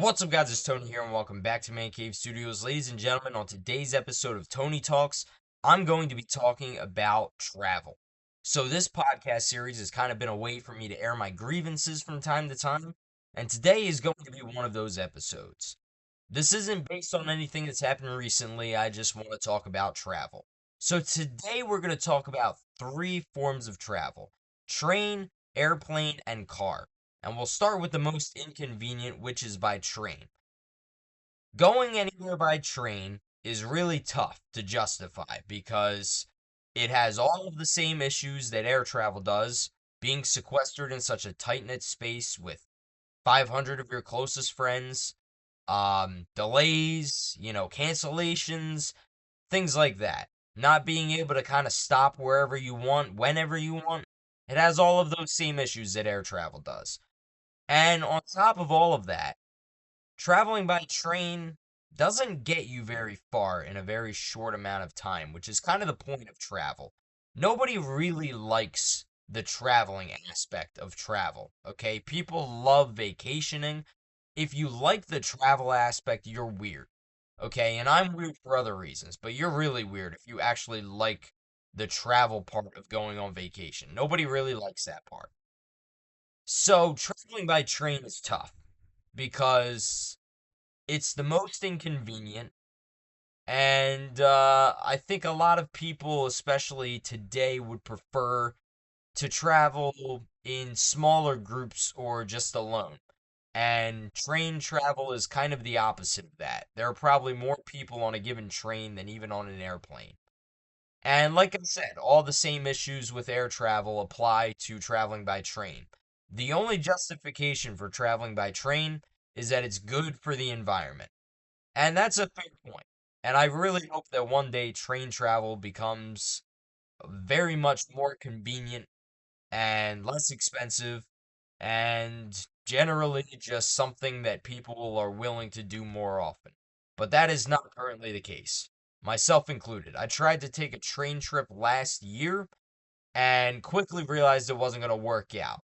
What's up, guys? It's Tony here, and welcome back to Man Cave Studios. Ladies and gentlemen, on today's episode of Tony Talks, I'm going to be talking about travel. So, this podcast series has kind of been a way for me to air my grievances from time to time, and today is going to be one of those episodes. This isn't based on anything that's happened recently, I just want to talk about travel. So, today we're going to talk about three forms of travel: train, airplane, and car. And we'll start with the most inconvenient, which is by train. Going anywhere by train is really tough to justify because it has all of the same issues that air travel does, being sequestered in such a tight-knit space with 500 of your closest friends, delays, cancellations, things like that. Not being able to kind of stop wherever you want, whenever you want. It has all of those same issues that air travel does. And on top of all of that, traveling by train doesn't get you very far in a very short amount of time, which is kind of the point of travel. Nobody really likes the traveling aspect of travel, okay? People love vacationing. If you like the travel aspect, you're weird, okay? And I'm weird for other reasons, but you're really weird if you actually like the travel part of going on vacation. Nobody really likes that part. So, traveling by train is tough because it's the most inconvenient. And I think a lot of people, especially today, would prefer to travel in smaller groups or just alone. And train travel is kind of the opposite of that. There are probably more people on a given train than even on an airplane. And like I said, all the same issues with air travel apply to traveling by train. The only justification for traveling by train is that it's good for the environment. And that's a fair point. And I really hope that one day train travel becomes very much more convenient and less expensive and generally just something that people are willing to do more often. But that is not currently the case, myself included. I tried to take a train trip last year and quickly realized it wasn't going to work out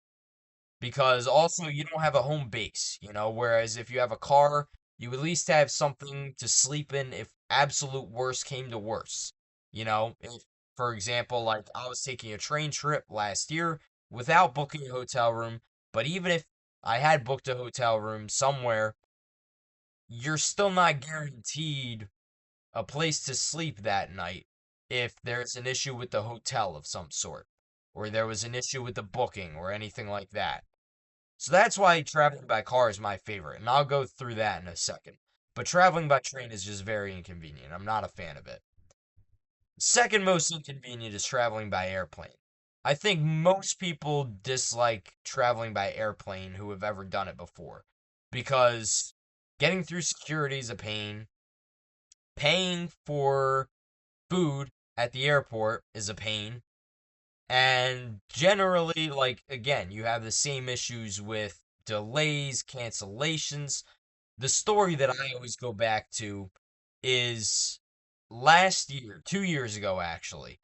because also you don't have a home base, whereas if you have a car, you at least have something to sleep in if absolute worst came to worst. If, for example, like I was taking a train trip last year without booking a hotel room, but even if I had booked a hotel room somewhere, you're still not guaranteed a place to sleep that night if there's an issue with the hotel of some sort, or there was an issue with the booking or anything like that. So that's why traveling by car is my favorite, and I'll go through that in a second. But traveling by train is just very inconvenient. I'm not a fan of it. Second most inconvenient is traveling by airplane. I think most people dislike traveling by airplane who have ever done it before because getting through security is a pain. Paying for food at the airport is a pain. And generally, like, again, you have the same issues with delays, cancellations. The story that I always go back to is last year, 2 years ago, actually.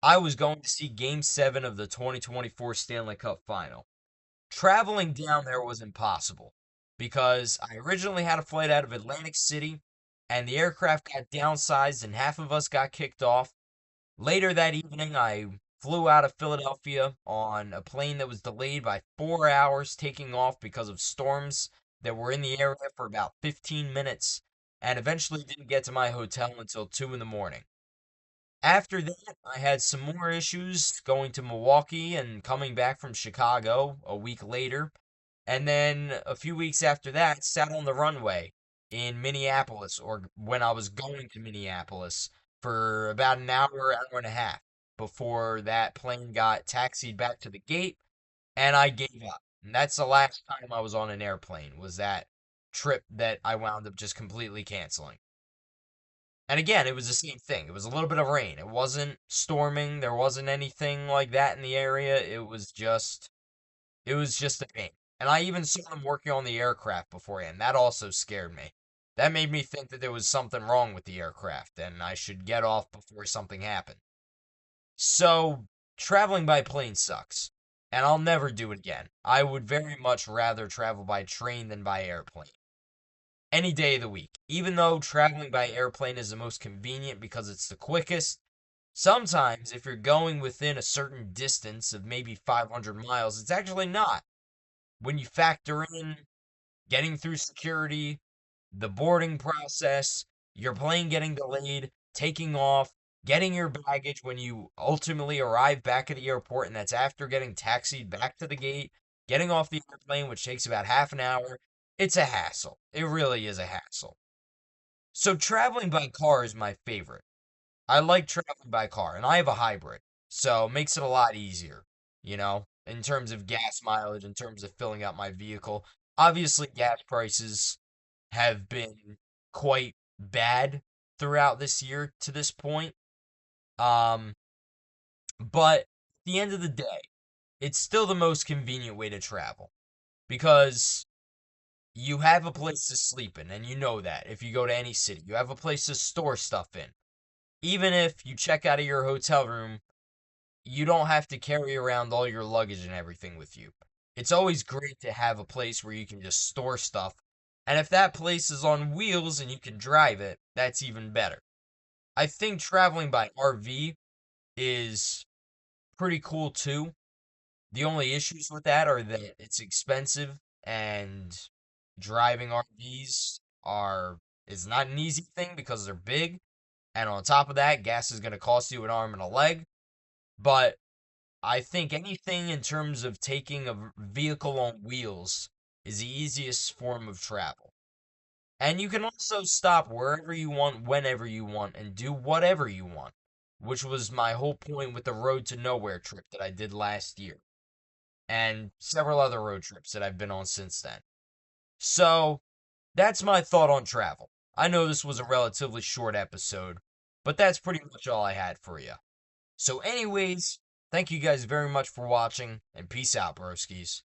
I was going to see Game 7 of the 2024 Stanley Cup Final. Traveling down there was impossible because I originally had a flight out of Atlantic City and the aircraft got downsized and half of us got kicked off. Later that evening, I flew out of Philadelphia on a plane that was delayed by 4 hours taking off because of storms that were in the area for about 15 minutes, and eventually didn't get to my hotel until 2 in the morning. After that, I had some more issues going to Milwaukee and coming back from Chicago a week later. And then a few weeks after that, sat on the runway in Minneapolis, or when I was going to Minneapolis, for about an hour, hour and a half before that plane got taxied back to the gate and I gave up. And that's the last time I was on an airplane, was that trip that I wound up just completely canceling. And again, it was the same thing. It was a little bit of rain. It wasn't storming. There wasn't anything like that in the area. It was just a pain. And I even saw them working on the aircraft beforehand. That also scared me. That made me think that there was something wrong with the aircraft and I should get off before something happened. So, traveling by plane sucks. And I'll never do it again. I would very much rather travel by train than by airplane. any day of the week. Even though traveling by airplane is the most convenient because it's the quickest, sometimes if you're going within a certain distance of maybe 500 miles, it's actually not. When you factor in getting through security, the boarding process, your plane getting delayed, taking off, getting your baggage when you ultimately arrive back at the airport, and that's after getting taxied back to the gate, getting off the airplane, which takes about half an hour. It's a hassle. It really is a hassle. So traveling by car is my favorite. I like traveling by car, and I have a hybrid, so it makes it a lot easier, in terms of gas mileage, in terms of filling out my vehicle. Obviously, gas prices have been quite bad throughout this year to this point. Um, but at the end of the day, it's still the most convenient way to travel because you have a place to sleep in, and you know that if you go to any city, you have a place to store stuff in. Even if you check out of your hotel room, you don't have to carry around all your luggage and everything with you. It's always great to have a place where you can just store stuff. And if that place is on wheels and you can drive it, that's even better. I think traveling by RV is pretty cool too. The only issues with that are that it's expensive and driving RVs are is not an easy thing because they're big. And on top of that, gas is going to cost you an arm and a leg. But I think anything in terms of taking a vehicle on wheels is the easiest form of travel. And you can also stop wherever you want, whenever you want, and do whatever you want, which was my whole point with the Road to Nowhere trip that I did last year, and several other road trips that I've been on since then. So, that's my thought on travel. I know this was a relatively short episode, but that's pretty much all I had for you. So, anyways, thank you guys very much for watching, and peace out, broskies.